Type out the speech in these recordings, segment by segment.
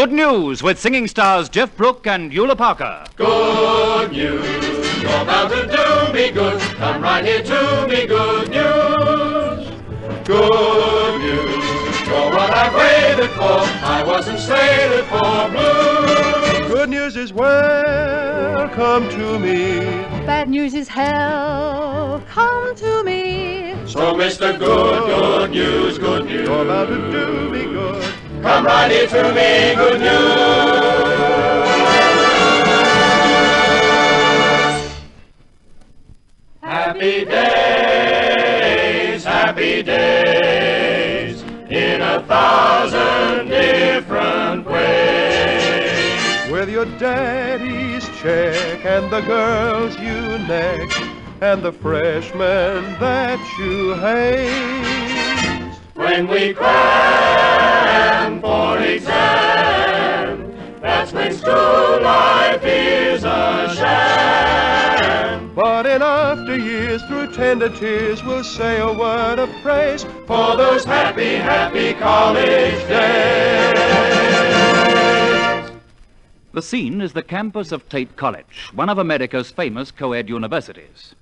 Good news with singing stars Geoff Brooke and Eula Parker. Good news, you're bound to do me good. Come right here to me, good news. Good news, you're what I've waited for. I wasn't slated for blue. Good news is welcome to me. Bad news is hell, come to me. So Mr. Good news, You're bound to do me good. come right here to me, good news. Happy days, in 1,000 different ways. With your daddy's check and the girls you neck and the freshmen that you hate. When we cram for exam, that's when school life is a sham. But in after years, through tender tears, we'll say a word of praise For those happy college days. The scene is the campus of Tate College, one of America's famous co-ed universities.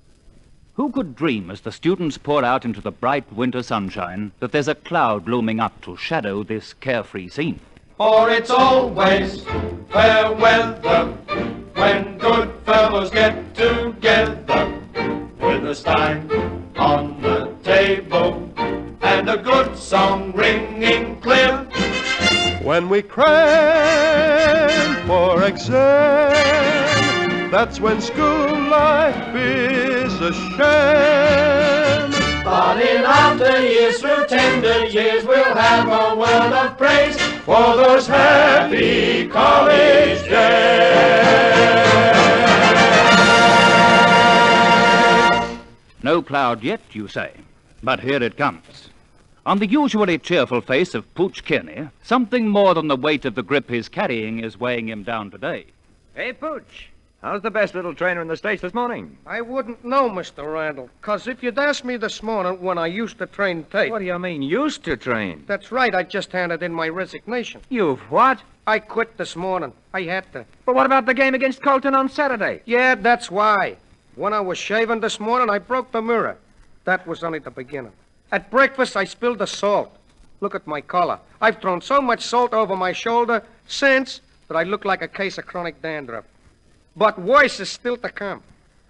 Who could dream as the students pour out into the bright winter sunshine that there's a cloud looming up to shadow this carefree scene? For it's always fair weather when good fellows get together, with a stein on the table and a good song ringing clear. when we cram for exam. That's when school life is a sham. But in after years, through tender years, we'll have a word of praise for those happy college days. No cloud yet, you say, but here it comes. On the usually cheerful face of Pooch Kearney, something more than the weight of the grip he's carrying is weighing him down today. Hey, Pooch. How's the best little trainer in the States this morning? I wouldn't know, Mr. Randall, because if you'd asked me this morning when I used to train Tate... What do you mean, used to train? That's right, I just handed in my resignation. You've what? I quit this morning. I had to. But what about the game against Colton on Saturday? Yeah, that's why. When I was shaving this morning, I broke the mirror. That was only the beginning. At breakfast, I spilled the salt. Look at my collar. I've thrown so much salt over my shoulder since that I look like a case of chronic dandruff. But worse is still to come.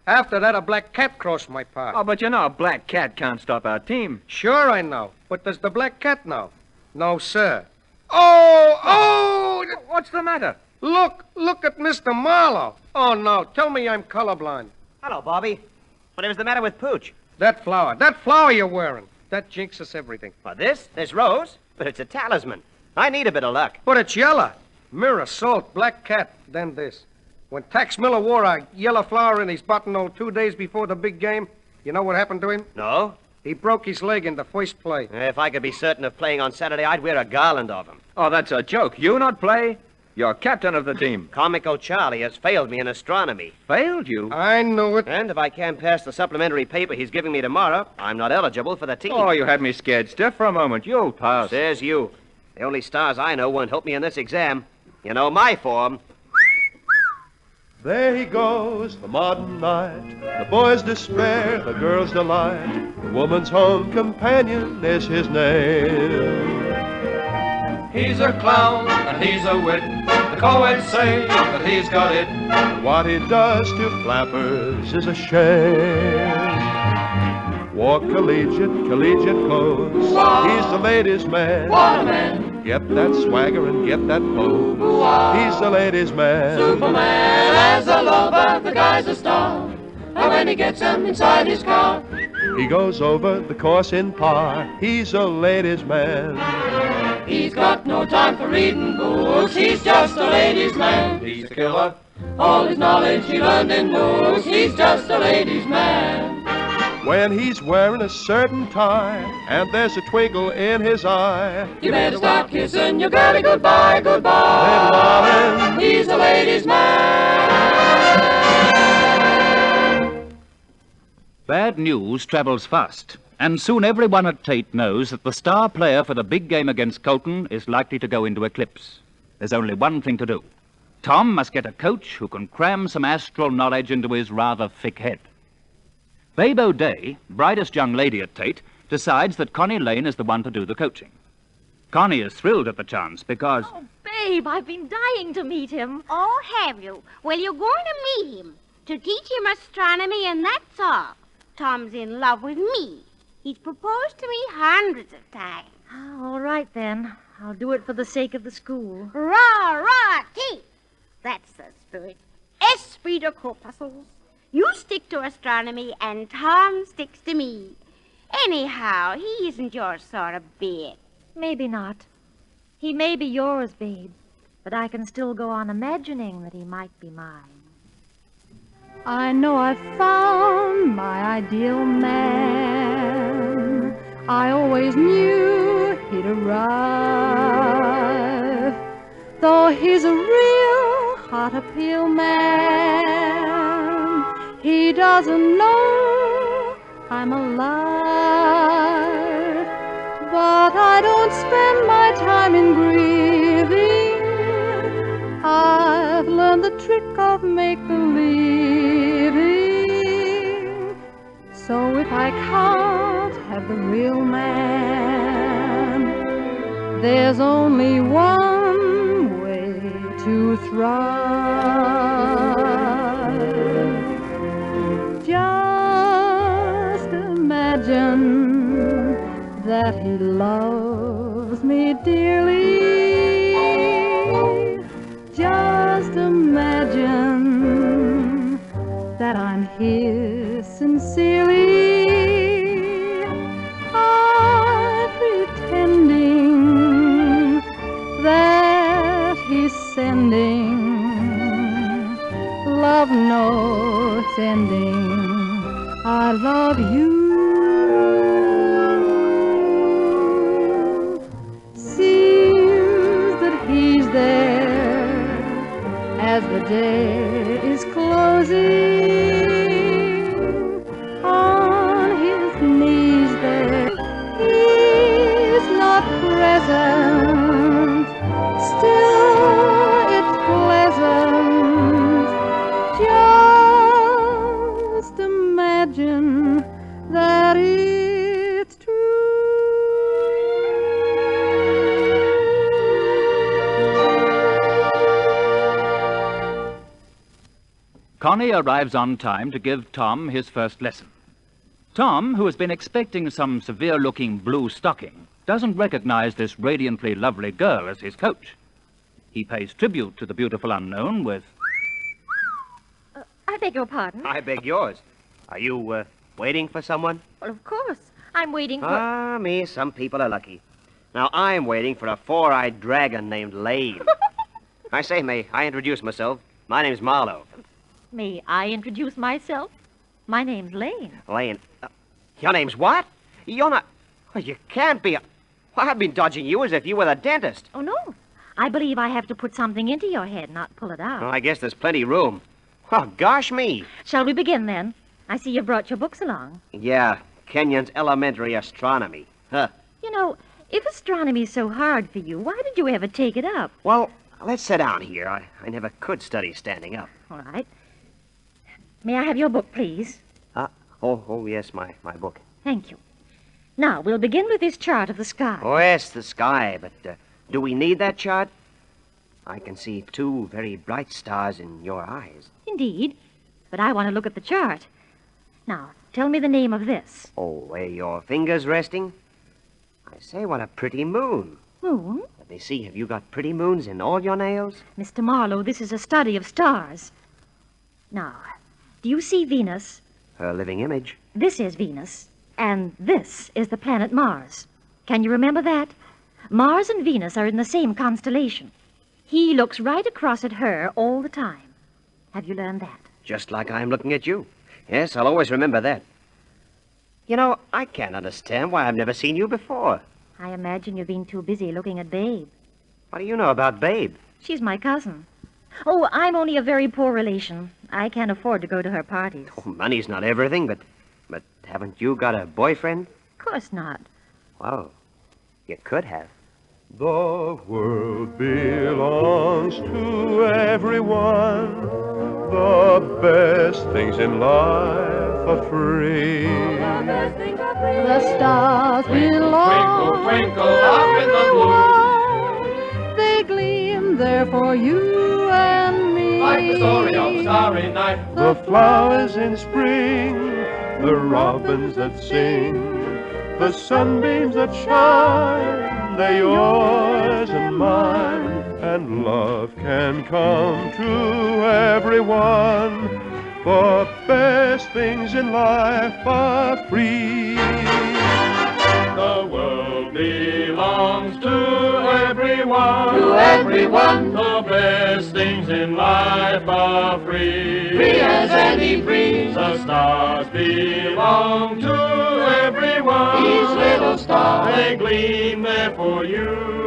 After that, a black cat crossed my path. Oh, but you know a black cat can't stop our team. Sure I know. But does the black cat know? No, sir. Oh! What's the matter? Look at Mr. Marlowe. Oh, no, tell me I'm colorblind. Hello, Bobby. Whatever's the matter with Pooch? That flower you're wearing, that jinxes everything. Well, this rose, but it's a talisman. I need a bit of luck. But it's yellow. Mirror, salt, black cat, then this. When Tex Miller wore a yellow flower in his buttonhole 2 days before the big game, you know what happened to him? No? He broke his leg in the first play. If I could be certain of playing on Saturday, I'd wear a garland of them. Oh, that's a joke. You not play? You're captain of the team. Comico Charlie has failed me in astronomy. Failed you? I knew it. And if I can't pass the supplementary paper he's giving me tomorrow, I'm not eligible for the team. Oh, you had me scared stiff for a moment. You'll pass. Says you. The only stars I know won't help me in this exam. You know my form. There he goes, the modern knight, the boy's despair, the girl's delight, the woman's home companion is his name. He's a clown and he's a wit. The co-eds say that he's got it. What he does to flappers is a shame. Wore collegiate clothes. He's the ladies' man. What a man! Get that swagger and get that pose. He's the ladies' man. Superman as a lover, the guy's a star. And when he gets him inside his car, He goes over the course in par. He's a ladies' man. he's got no time for reading books. He's just a ladies' man. He's a killer. All his knowledge he learned in books. He's just a ladies' man. When he's wearing a certain tie and there's a twinkle in his eye, You better start kissing your girlie goodbye, then goodbye. darling, He's a ladies' man. Bad news travels fast, and soon everyone at Tate knows that the star player for the big game against Colton is likely to go into eclipse. There's only one thing to do. Tom must get a coach who can cram some astral knowledge into his rather thick head. Babe O'Day, brightest young lady at Tate, decides that Connie Lane is the one to do the coaching. Connie is thrilled at the chance because... Oh, babe, I've been dying to meet him. Oh, have you? Well, you're going to meet him. To teach him astronomy, and that's all. Tom's in love with me. He's proposed to me hundreds of times. All right, then. I'll do it for the sake of the school. Rah, rah, Tate. That's the spirit. Esprit de corpuscles. You stick to astronomy, and Tom sticks to me. Anyhow, he isn't your sort of beard. Maybe not. He may be yours, babe, but I can still go on imagining that he might be mine. I know I've found my ideal man. I always knew he'd arrive. Though he's a real hot appeal man, he doesn't know I'm alive. But I don't spend my time in grieving. I've learned the trick of make-believing. So if I can't have the real man, there's only one way to thrive. Just imagine that he loves me dearly. Just imagine that I'm his sincerely. I'm pretending that he's sending love notes ending, I love you. He's there as the day is closing, on his knees there. He's not present, still it's pleasant. Just imagine that it's true. Connie arrives on time to give Tom his first lesson. Tom, who has been expecting some severe-looking blue stocking, doesn't recognize this radiantly lovely girl as his coach. He pays tribute to the beautiful unknown with... I beg your pardon? I beg yours. Are you, waiting for someone? Well, of course. I'm waiting for... Ah, me, some people are lucky. Now, I'm waiting for a four-eyed dragon named Lane. I say, may I introduce myself? My name's Marlowe. May I introduce myself? My name's Lane. Lane. Your name's what? You're not... Well, you can't be... Well, I've been dodging you as if you were the dentist. Oh, no. I believe I have to put something into your head, not pull it out. Well, I guess there's plenty room. Oh, gosh me. Shall we begin, then? I see you've brought your books along. Yeah, Kenyon's Elementary Astronomy. Huh. You know, if astronomy's so hard for you, why did you ever take it up? Well, let's sit down here. I never could study standing up. All right. May I have your book, please? Oh, yes, my book. Thank you. Now, we'll begin with this chart of the sky. Oh, yes, the sky, but do we need that chart? I can see two very bright stars in your eyes. Indeed, but I want to look at the chart. Now, tell me the name of this. Oh, where your fingers resting? I say, what a pretty moon. Moon? Let me see, have you got pretty moons in all your nails? Mr. Marlowe, this is a study of stars. Now, do you see Venus? Her living image. This is Venus, and this is the planet Mars. Can you remember that? Mars and Venus are in the same constellation. He looks right across at her all the time. Have you learned that? Just like I'm looking at you. Yes, I'll always remember that. You know, I can't understand why I've never seen you before. I imagine you've been too busy looking at Babe. What do you know about Babe? She's my cousin. Oh, I'm only a very poor relation. I can't afford to go to her parties. Oh, money's not everything, but haven't you got a boyfriend? Of course not. Well, you could have. The world belongs to everyone. The best things in life are free. The stars belong Twinkle, twinkle, up in the blue. They gleam there for you and me. Like the story of a starry night. The flowers in spring, the robins that sing, the sunbeams that shine, they're yours and mine. And love can come to everyone. The best things in life are free. The world belongs to everyone. To everyone. The best things in life are free. Free as any breeze. The stars belong to everyone. These little stars. They gleam there for you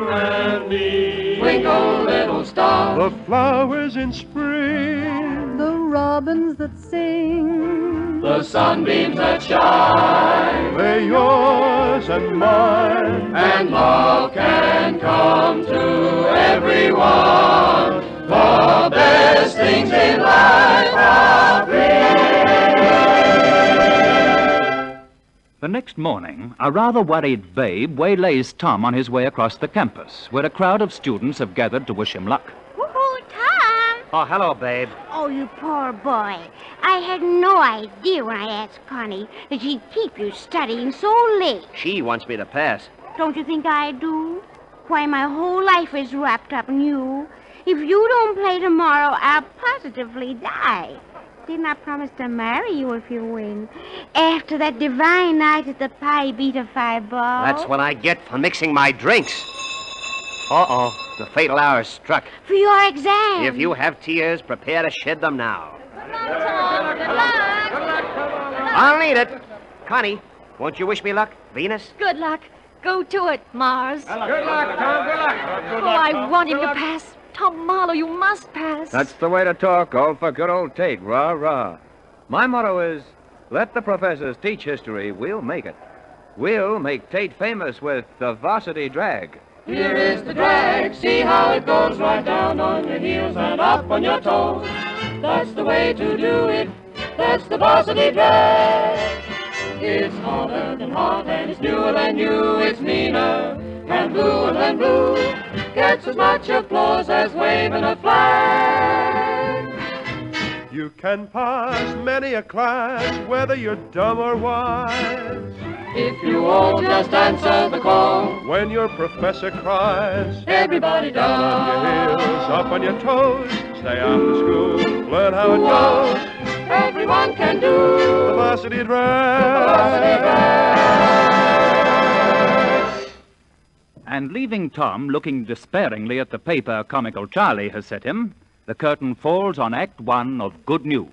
and me. Twinkle, little stars. The flowers in spring, The robins that sing. The sunbeams that shine. they're yours and mine. And love can come to everyone. The best things in life are free. The next morning, a rather worried Babe waylays Tom on his way across the campus, where a crowd of students have gathered to wish him luck. Woohoo, Tom! Oh, hello, babe. Oh, you poor boy. I had no idea when I asked Connie that she'd keep you studying so late. She wants me to pass. Don't you think I do? Why, my whole life is wrapped up in you. If you don't play tomorrow, I'll positively die. Didn't I promise to marry you if you win? After that divine night at the Pi Beta Phi ball. That's what I get for mixing my drinks. Uh-oh, the fatal hour struck. For your exam. If you have tears, prepare to shed them now. Good luck. I'll need it. Connie, won't you wish me luck? Venus? Good luck. Go to it, Mars. Good luck, Tom. Good luck. Oh, I want him to pass. Tom Marlowe, you must pass. That's the way to talk, all for good old Tate. Rah, rah. My motto is, let the professors teach history, we'll make it. We'll make Tate famous with the varsity drag. Here is the drag. See how it goes right down on your heels and up on your toes. That's the way to do it. That's the varsity drag. It's harder than hard and it's newer than new. It's meaner and bluer than blue. Gets as much applause as waving a flag. You can pass many a class, whether you're dumb or wise. If you won't just answer the call, When your professor cries, everybody down on your does. heels, up on your toes, stay after school, learn how it goes. Everyone can The do varsity the varsity drag. drag. And leaving Tom looking despairingly at the paper Comical Charlie has set him, the curtain falls on Act One of Good News.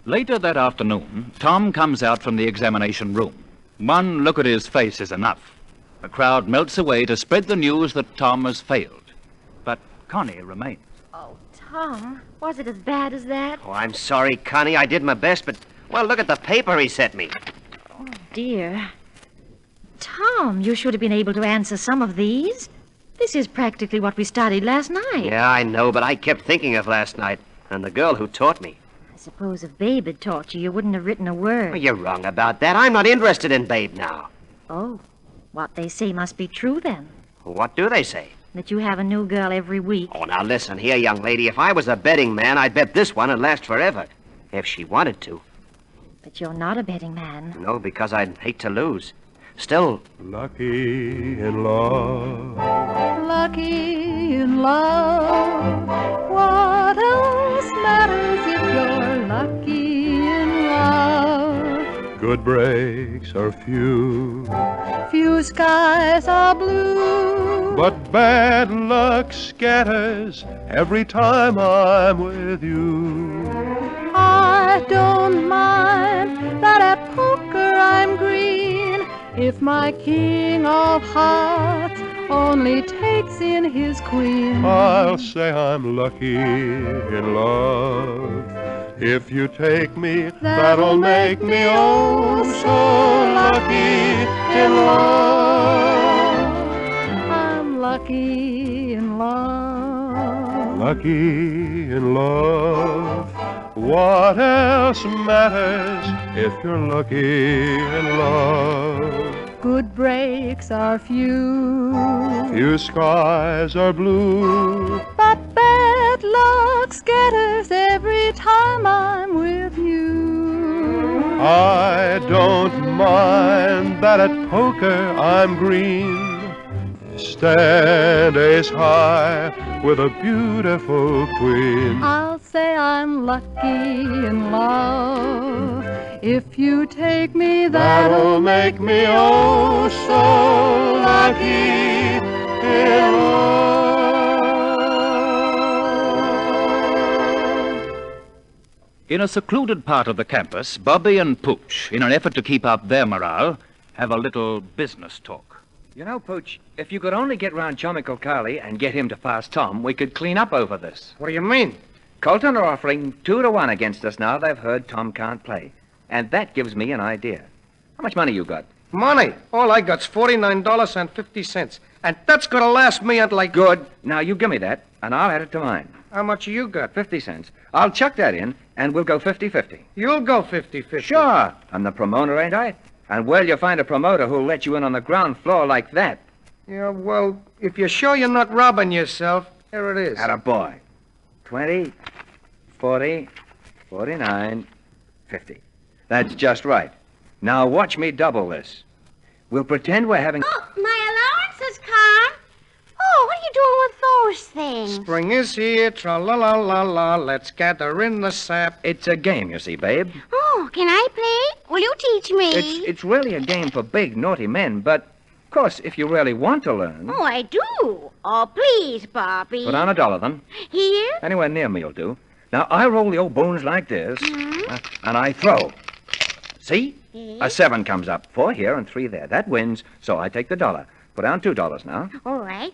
Later that afternoon, Tom comes out from the examination room. One look at his face is enough. The crowd melts away to spread the news that Tom has failed. But Connie remains. Oh, Tom, was it as bad as that? Oh, I'm sorry, Connie. I did my best, but, well, look at the paper he sent me. Oh, dear. Tom, you should have been able to answer some of these. This is practically what we studied last night. Yeah, I know, but I kept thinking of last night and the girl who taught me. I suppose if Babe had taught you, you wouldn't have written a word. Well, you're wrong about that. I'm not interested in Babe now. Oh, what they say must be true then. What do they say? That you have a new girl every week. Oh, now listen here, young lady. If I was a betting man, I'd bet this one would last forever. If she wanted to. But you're not a betting man. No, because I'd hate to lose. Still, Lucky in love. Lucky in love. What else matters if you're lucky in love? Good breaks are few, Few skies are blue. but bad luck scatters every time I'm with you. I don't mind that at poker I'm green if my king of hearts only takes in his queen. I'll say I'm lucky in love. If you take me, that'll make me oh so lucky in love. I'm lucky in love. Lucky in love. What else matters if you're lucky in love? Good breaks are few, Few skies are blue, but bad luck scatters every time I'm with you. I don't mind that at poker I'm green. Stand ace high with a beautiful queen. I'll say I'm lucky in love. If you take me, That'll make me oh so lucky in love. In a secluded part of the campus, Bobby and Pooch, in an effort to keep up their morale, have a little business talk. You know, Pooch, if you could only get round Chomical Carly and get him to pass Tom, we could clean up over this. What do you mean? Colton are offering 2-1 against us now they've heard Tom can't play. And that gives me an idea. How much money you got? Money? All I got's $49.50. And that's gonna last me until I... Good. Now, you give me that, and I'll add it to mine. How much you got? 50 cents. I'll chuck that in, and we'll go 50-50. You'll go 50-50. Sure. I'm the promoter, ain't I? And where'll you find a promoter who'll let you in on the ground floor like that? Yeah, well, if you're sure you're not robbing yourself, here it is. Attaboy. 20, 40, 49, 50. That's just right. Now watch me double this. We'll pretend we're having... Oh, my allowances come. Oh, what are you doing with those things? Spring is here, tra-la-la-la-la, let's gather in the sap. It's a game, you see, babe. Oh, can I play? Will you teach me? It's really a game for big, naughty men, but, of course, if you really want to learn... Oh, I do. Oh, please, Bobby. Put on $1 then. Here? Anywhere near me will do. Now, I roll the old bones like this, and I throw. See? A 7 comes up. 4 here and 3 there. That wins, so I take the $1. Put down $2 now. All right.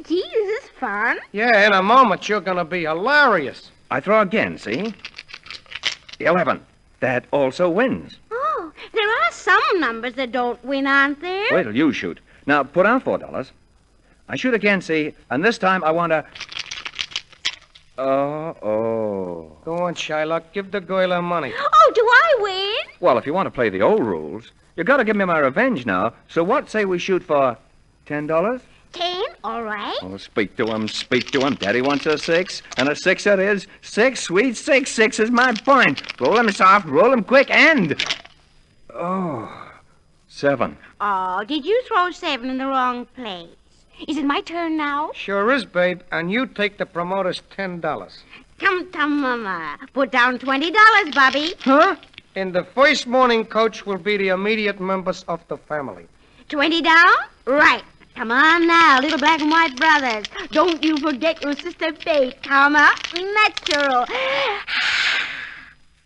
Gee, this is fun. Yeah, in a moment you're gonna be hilarious. I throw again, see? 11. That also wins. Oh, there are some numbers that don't win, aren't there? Wait till you shoot. Now, put down $4. I shoot again, see? And this time I want to... Oh. Go on, Shylock, give the girl her money. Oh, do I win? Well, if you want to play the old rules, you got to give me my revenge now. So what say we shoot for $10? 10, all right. Oh, speak to him. Daddy wants a 6, and a 6 it is. 6, sweet 6. 6 is my point. Roll him soft, roll him quick, and... Oh, 7. Oh, did you throw 7 in the wrong place? Is it my turn now? Sure is, babe, and you take the promoter's $10. Come, Mama. Put down $20, Bobby. Huh? In the first morning, Coach will be the immediate members of the family. 20 down? Right. Come on now, little black and white brothers. Don't you forget your sister Faith. Come up, natural.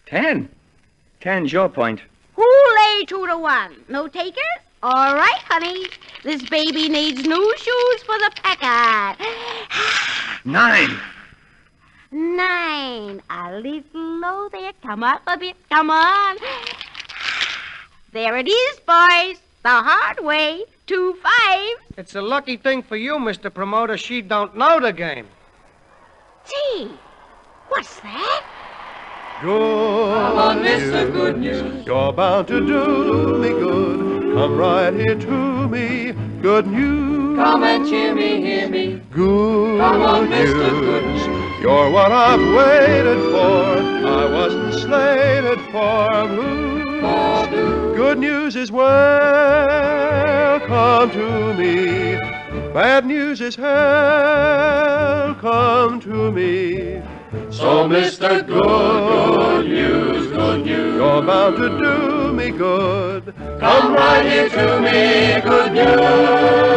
10. 10's your point. Who lay 2-1? No takers? All right, honey. This baby needs new shoes for the packer. 9. 9. A little low there. Come up a bit. Come on. There it is, boys. The hard way. 2-5. It's a lucky thing for you, Mr. Promoter, she don't know the game. Gee, what's that? Good Come on, Mr. Good News. You're bound to do me good. Come right here to me. Good news. Come and hear me. Good Come on, Mr. news. Good News. You're what I've waited for. I wasn't slated for blues. Good news is welcome to me. Bad news is hell come to me. So, Mr. Good News, You're bound to do me good. come right here to me, good news.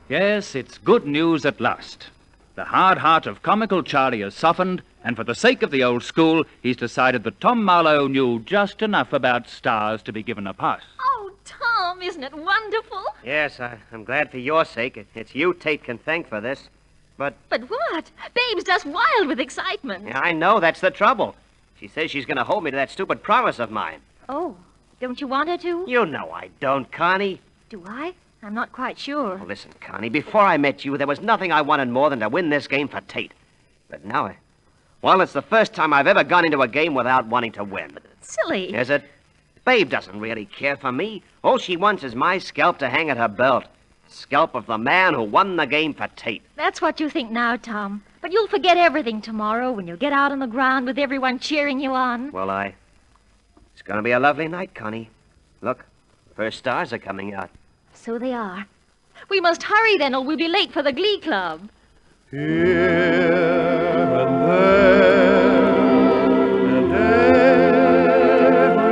Yes, it's good news at last. The hard heart of comical Charlie has softened, and for the sake of the old school, he's decided that Tom Marlowe knew just enough about stars to be given a pass. Oh, Tom, isn't it wonderful? Yes, I'm glad for your sake. It's you Tate can thank for this. But what? Babe's just wild with excitement. yeah, I know, that's the trouble. She says she's going to hold me to that stupid promise of mine. Oh, don't you want her to? You know I don't, Connie. Do I? I'm not quite sure. Well, listen, Connie, before I met you, there was nothing I wanted more than to win this game for Tate. But now, well, it's the first time I've ever gone into a game without wanting to win. Silly. Is it? Babe doesn't really care for me. All she wants is my scalp to hang at her belt. Scalp of the man who won the game for Tate. That's what you think now, Tom. But you'll forget everything tomorrow when you get out on the ground with everyone cheering you on. Well, it's going to be a lovely night, Connie. Look, first stars are coming out. So they are. We must hurry then, or we'll be late for the Glee Club. Here and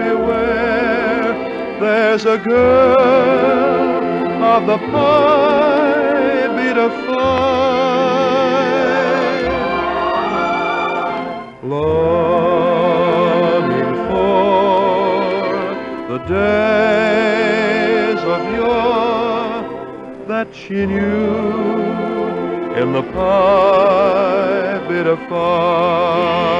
everywhere, there's a girl of the pie beat of fire, longing for the days of yore that she knew in the pie bit of fire.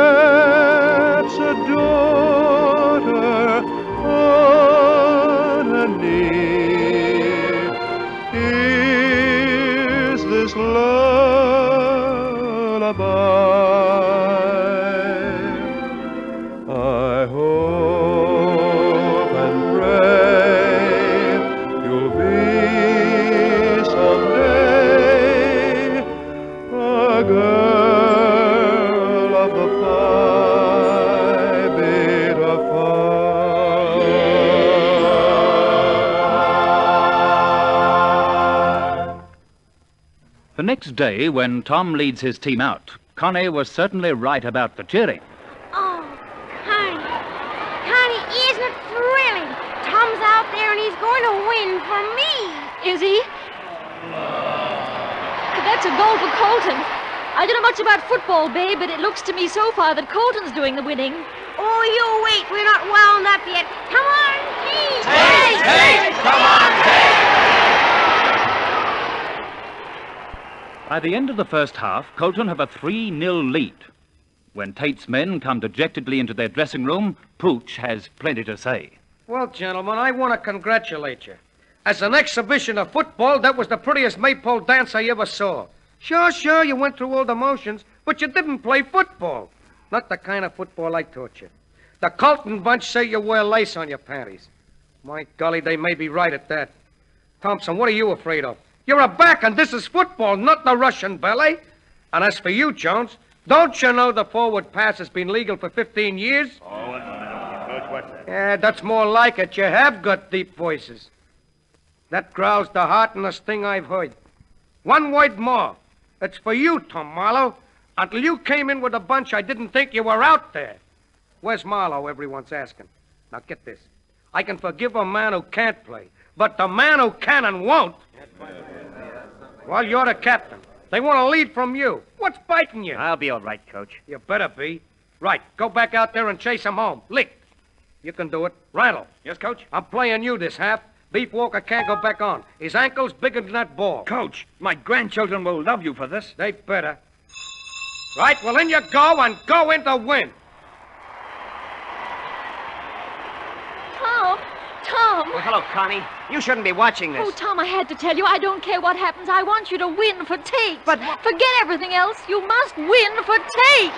Perhaps a daughter on her knee hears this lullaby. I hope and pray you'll be someday a girl of the pie bit of fire. The next day, when Tom leads his team out, Connie was certainly right about the cheering. Oh, Connie. Connie, isn't it thrilling? Tom's out there and he's going to win for me. Is he? That's a goal for Colton. I don't know much about football, babe, but it looks to me so far that Colton's doing the winning. Oh, you wait. We're not wound up yet. Come on, Tate. Tate! Come on, Tate! By the end of the first half, Colton have a 3-0 lead. When Tate's men come dejectedly into their dressing room, Pooch has plenty to say. Well, gentlemen, I want to congratulate you. As an exhibition of football, that was the prettiest maypole dance I ever saw. Sure, you went through all the motions, but you didn't play football. Not the kind of football I taught you. The Colton bunch say you wear lace on your panties. My golly, they may be right at that. Thompson, what are you afraid of? You're a back, and this is football, not the Russian ballet. And as for you, Jones, don't you know the forward pass has been legal for 15 years? Oh, Coach, what's that? Yeah, that's more like it. You have got deep voices. That growls the hearteningest thing I've heard. One word more. It's for you, Tom Marlowe. Until you came in with a bunch, I didn't think you were out there. Where's Marlowe, everyone's asking. Now, get this. I can forgive a man who can't play, but the man who can and won't... Well, you're the captain. They want a lead from you. What's biting you? I'll be all right, Coach. You better be. Right, go back out there and chase him home. Lick. You can do it. Randall. Yes, Coach? I'm playing you this half. Beef Walker can't go back on. His ankle's bigger than that ball. Coach, my grandchildren will love you for this. They better. Right, well, in you go and go in to win. Tom! Well, hello, Connie. You shouldn't be watching this. Oh, Tom, I had to tell you, I don't care what happens. I want you to win for Tate. But forget everything else. You must win for Tate.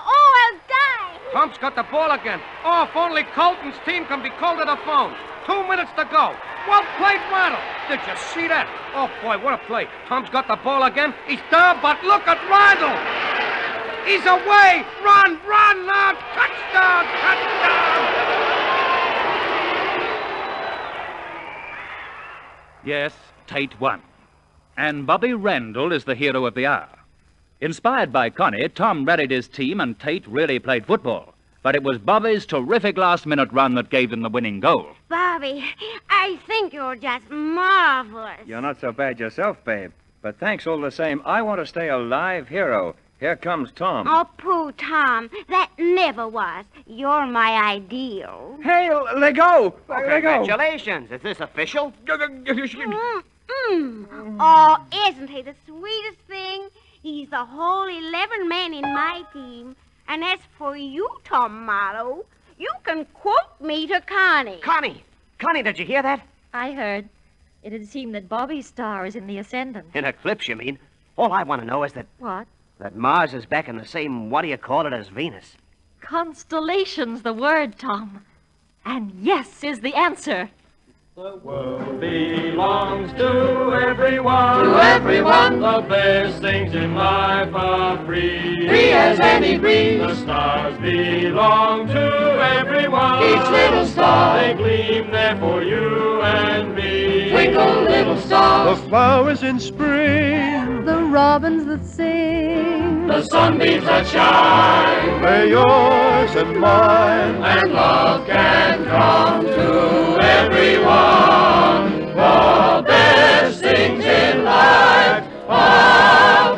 I'll die. Tom's got the ball again. Oh, if only Colton's team can be called to the phone. 2 minutes to go. Well played, Randall. Did you see that? Oh, boy, what a play. Tom's got the ball again. He's down, but look at Randall. He's away. Run now. Touchdown. Yes, Tate won. And Bobby Randall is the hero of the hour. Inspired by Connie, Tom rallied his team and Tate really played football. But it was Bobby's terrific last-minute run that gave them the winning goal. Bobby, I think you're just marvelous. You're not so bad yourself, babe. But thanks all the same. I want to stay a live hero. Here comes Tom. Oh, pooh, Tom. That never was. You're my ideal. Hey, let go! Let go! Congratulations. Is this official? Oh, isn't he the sweetest thing? He's the whole 11 men in my team. And as for you, Tom Marlowe, you can quote me to Connie. Connie, did you hear that? I heard. It had seemed that Bobby's star is in the ascendant. In eclipse, you mean? All I want to know is that What? Mars is back in the same what-do-you-call-it as Venus. Constellation's the word, Tom. And yes is the answer. The world belongs to everyone. To everyone. The best things in life are free. Free as any breeze. The stars belong to everyone. Each little star. They gleam there for you and me. Twinkle, little stars. The flowers in spring, The robins that sing, The sunbeams that shine. they're yours and mine. And love can come to everyone. The best things in life are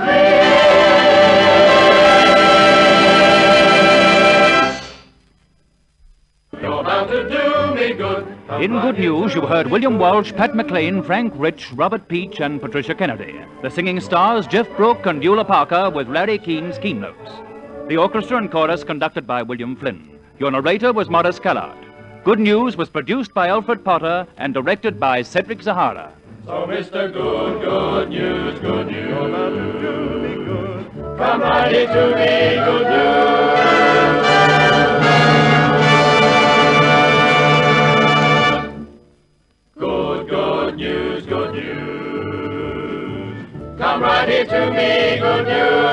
free. You're bound to do me good. In Good News, you heard William Walsh, Pat McLean, Frank Rich, Robert Peach, and Patricia Kennedy. The singing stars, Geoff Brooke and Eula Parker, with Larry Keene's Keanotes. The orchestra and chorus conducted by William Flynn. Your narrator was Maurice Callard. Good News was produced by Alfred Potter and directed by Cedric Zahara. So, Mr. Good News, good news. You're bound to do me good. Come right here to me, good news. Good news, good news. Come right here to me, good news.